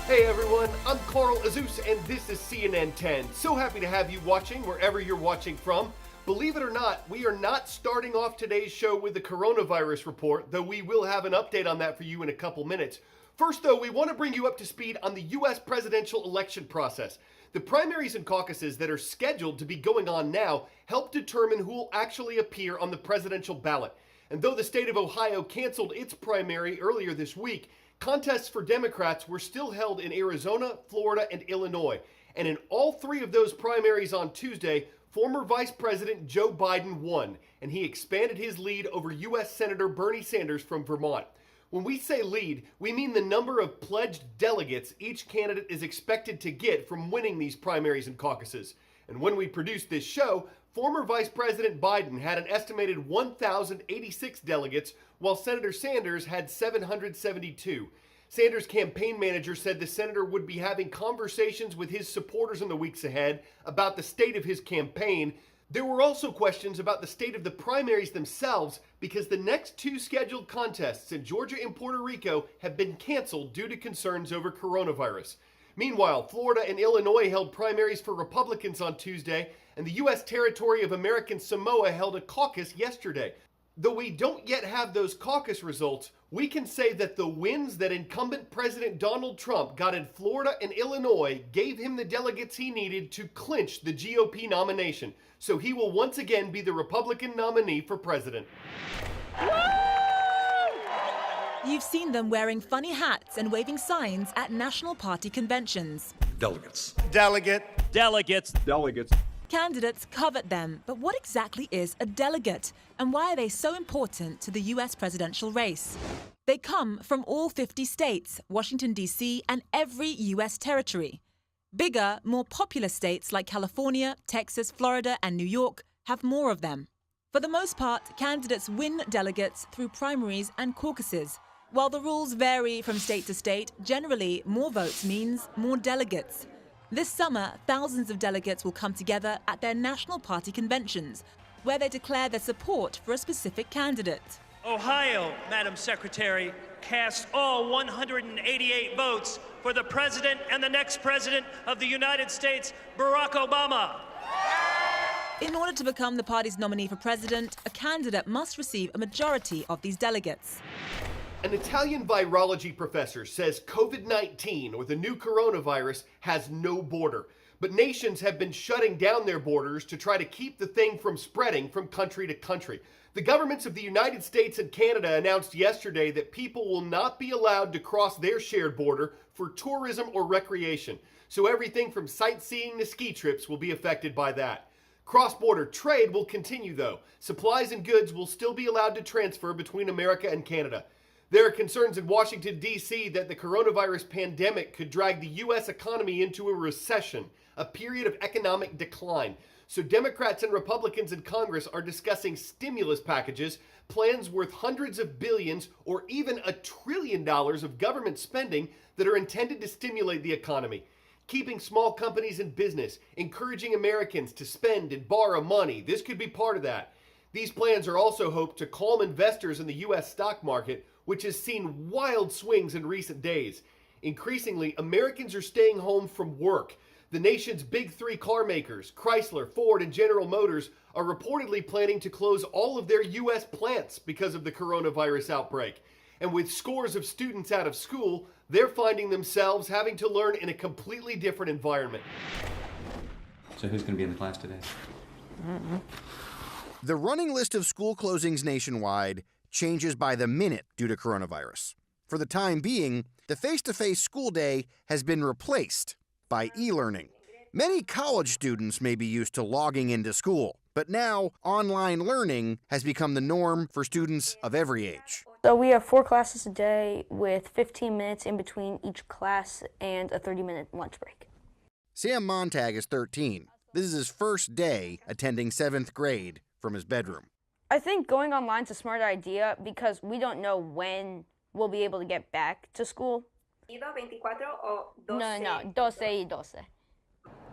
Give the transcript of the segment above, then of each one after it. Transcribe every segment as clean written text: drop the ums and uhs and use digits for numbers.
Hey everyone, I'm Carl Azus and this is CNN 10. So happy to have you watching wherever you're watching from. Believe it or not, we are not starting off today's show with the coronavirus report, though we will have an update on that for you in a couple minutes. First though, we want to bring you up to speed on the U.S. presidential election process. The primaries and caucuses that are scheduled to be going on now help determine who will actually appear on the presidential ballot. And though the state of Ohio canceled its primary earlier this week, contests for Democrats were still held in Arizona, Florida, and Illinois. And in all three of those primaries on Tuesday, former Vice President Joe Biden won, and he expanded his lead over U.S. Senator Bernie Sanders from Vermont. When we say lead, we mean the number of pledged delegates each candidate is expected to get from winning these primaries and caucuses. And when we produced this show, former Vice President Biden had an estimated 1,086 delegates, while Senator Sanders had 772. Sanders' campaign manager said the senator would be having conversations with his supporters in the weeks ahead about the state of his campaign. There were also questions about the state of the primaries themselves because the next two scheduled contests in Georgia and Puerto Rico have been canceled due to concerns over coronavirus. Meanwhile, Florida and Illinois held primaries for Republicans on Tuesday, and the U.S. territory of American Samoa held a caucus yesterday. Though we don't yet have those caucus results, we can say that the wins that incumbent President Donald Trump got in Florida and Illinois gave him the delegates he needed to clinch the GOP nomination. So he will once again be the Republican nominee for president. You've seen them wearing funny hats and waving signs at national party conventions. Delegates. Delegate. Delegates. Delegates. Candidates covet them, but what exactly is a delegate? And why are they so important to the US presidential race? They come from all 50 states, Washington, D.C., and every US territory. Bigger, more popular states like California, Texas, Florida, and New York have more of them. For the most part, candidates win delegates through primaries and caucuses. While the rules vary from state to state, generally more votes means more delegates. This summer, thousands of delegates will come together at their national party conventions, where they declare their support for a specific candidate. Ohio, Madam Secretary, cast all 188 votes for the president and the next president of the United States, Barack Obama. In order to become the party's nominee for president, a candidate must receive a majority of these delegates. An Italian virology professor says COVID-19, or the new coronavirus, has no border. But nations have been shutting down their borders to try to keep the thing from spreading from country to country. The governments of the United States and Canada announced yesterday that people will not be allowed to cross their shared border for tourism or recreation. So everything from sightseeing to ski trips will be affected by that. Cross-border trade will continue though. Supplies and goods will still be allowed to transfer between America and Canada. There are concerns in Washington, D.C. that the coronavirus pandemic could drag the U.S. economy into a recession, a period of economic decline. So Democrats and Republicans in Congress are discussing stimulus packages, plans worth hundreds of billions or even $1 trillion of government spending that are intended to stimulate the economy, keeping small companies in business, encouraging Americans to spend and borrow money. This could be part of that. These plans are also hoped to calm investors in the U.S. stock market, which has seen wild swings in recent days. Increasingly, Americans are staying home from work. The nation's big three car makers, Chrysler, Ford, and General Motors, are reportedly planning to close all of their U.S. plants because of the coronavirus outbreak. And with scores of students out of school, they're finding themselves having to learn in a completely different environment. So who's going to be in the class today? The running list of school closings nationwide changes by the minute due to coronavirus. For the time being, the face-to-face school day has been replaced by e-learning. Many college students may be used to logging into school, but now online learning has become the norm for students of every age. So we have 4 classes a day with 15 minutes in between each class and a 30-minute lunch break. Sam Montag is 13. This is his first day attending 7th grade from his bedroom. I think going online is a smart idea because we don't know when we'll be able to get back to school. No, 12 y 12.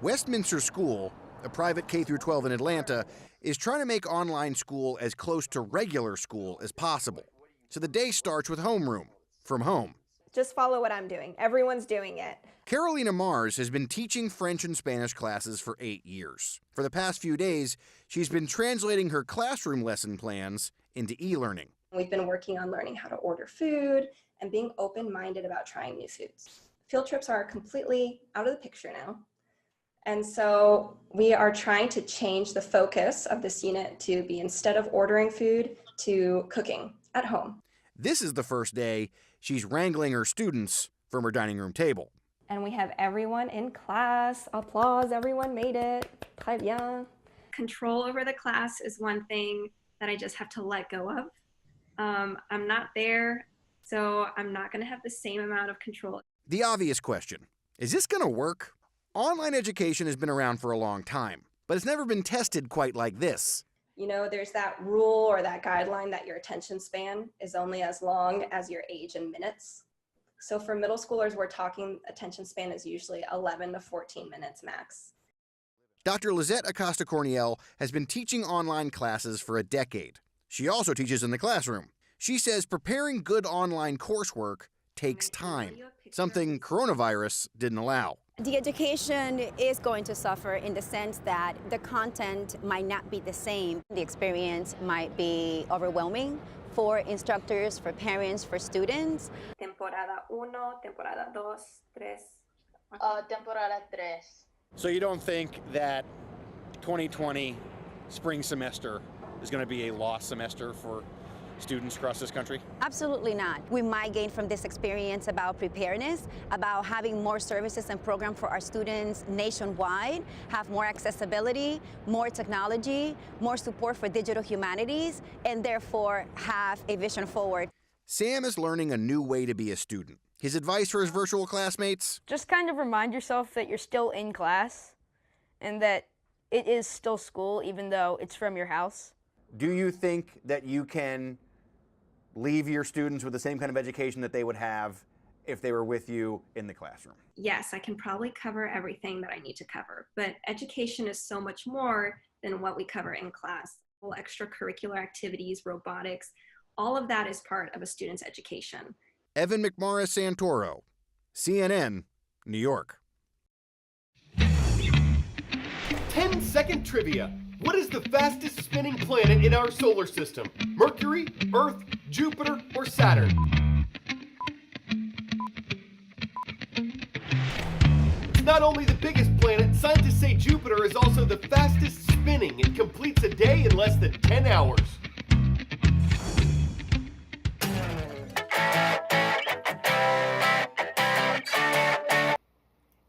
Westminster School, a private K-12 in Atlanta, is trying to make online school as close to regular school as possible. So the day starts with homeroom, from home. Just follow what I'm doing. Everyone's doing it. Carolina Mars has been teaching French and Spanish classes for 8 years. For the past few days, she's been translating her classroom lesson plans into e-learning. We've been working on learning how to order food and being open-minded about trying new foods. Field trips are completely out of the picture now. And so we are trying to change the focus of this unit to be, instead of ordering food, to cooking at home. This is the first day she's wrangling her students from her dining room table. And we have everyone in class. Applause, everyone made it. Très bien. Control over the class is one thing that I just have to let go of. I'm not there, so I'm not going to have the same amount of control. The obvious question, is this going to work? Online education has been around for a long time, but it's never been tested quite like this. You know, there's that rule or that guideline that your attention span is only as long as your age in minutes. So for middle schoolers, we're talking attention span is usually 11 to 14 minutes max. Dr. Lizette Acosta-Corniel has been teaching online classes for a decade. She also teaches in the classroom. She says preparing good online coursework takes time, something coronavirus didn't allow. The education is going to suffer in the sense that the content might not be the same. The experience might be overwhelming for instructors, for parents, for students. Temporada 1, temporada 2, 3. Temporada 3. So you don't think that 2020 spring semester is going to be a lost semester for students across this country? Absolutely not. We might gain from this experience about preparedness, about having more services and programs for our students nationwide, have more accessibility, more technology, more support for digital humanities, and therefore have a vision forward. Sam is learning a new way to be a student. His advice for his virtual classmates? Just kind of remind yourself that you're still in class and that it is still school, even though it's from your house. Do you think that you can leave your students with the same kind of education that they would have if they were with you in the classroom? Yes, I can probably cover everything that I need to cover, but education is so much more than what we cover in class. All extracurricular activities, robotics, all of that is part of a student's education. Evan McMorris Santoro, CNN, New York. 10-second trivia. What is the fastest spinning planet in our solar system? Mercury, Earth, Jupiter, or Saturn? It's not only the biggest planet, scientists say Jupiter is also the fastest spinning. It completes a day in less than 10 hours.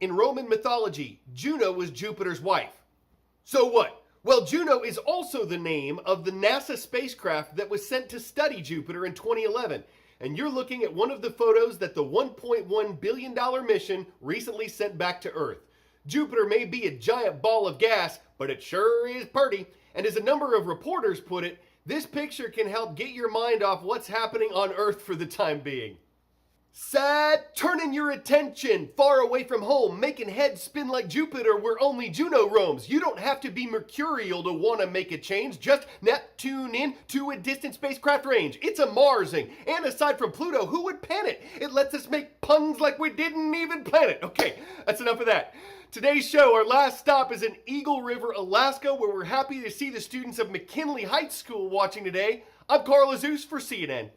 In Roman mythology, Juno was Jupiter's wife. So what? Well, Juno is also the name of the NASA spacecraft that was sent to study Jupiter in 2011. And you're looking at one of the photos that the $1.1 billion mission recently sent back to Earth. Jupiter may be a giant ball of gas, but it sure is pretty. And as a number of reporters put it, this picture can help get your mind off what's happening on Earth for the time being. Sad, turning your attention far away from home, making heads spin like Jupiter where only Juno roams. You don't have to be mercurial to want to make a change. Just Neptune in to a distant spacecraft range. It's a Marsing. And aside from Pluto, who would pan it? It lets us make puns like we didn't even plan it. Okay, that's enough of that. Today's show, our last stop is in Eagle River, Alaska, where we're happy to see the students of McKinley Heights School watching today. I'm Carl Azuz for CNN.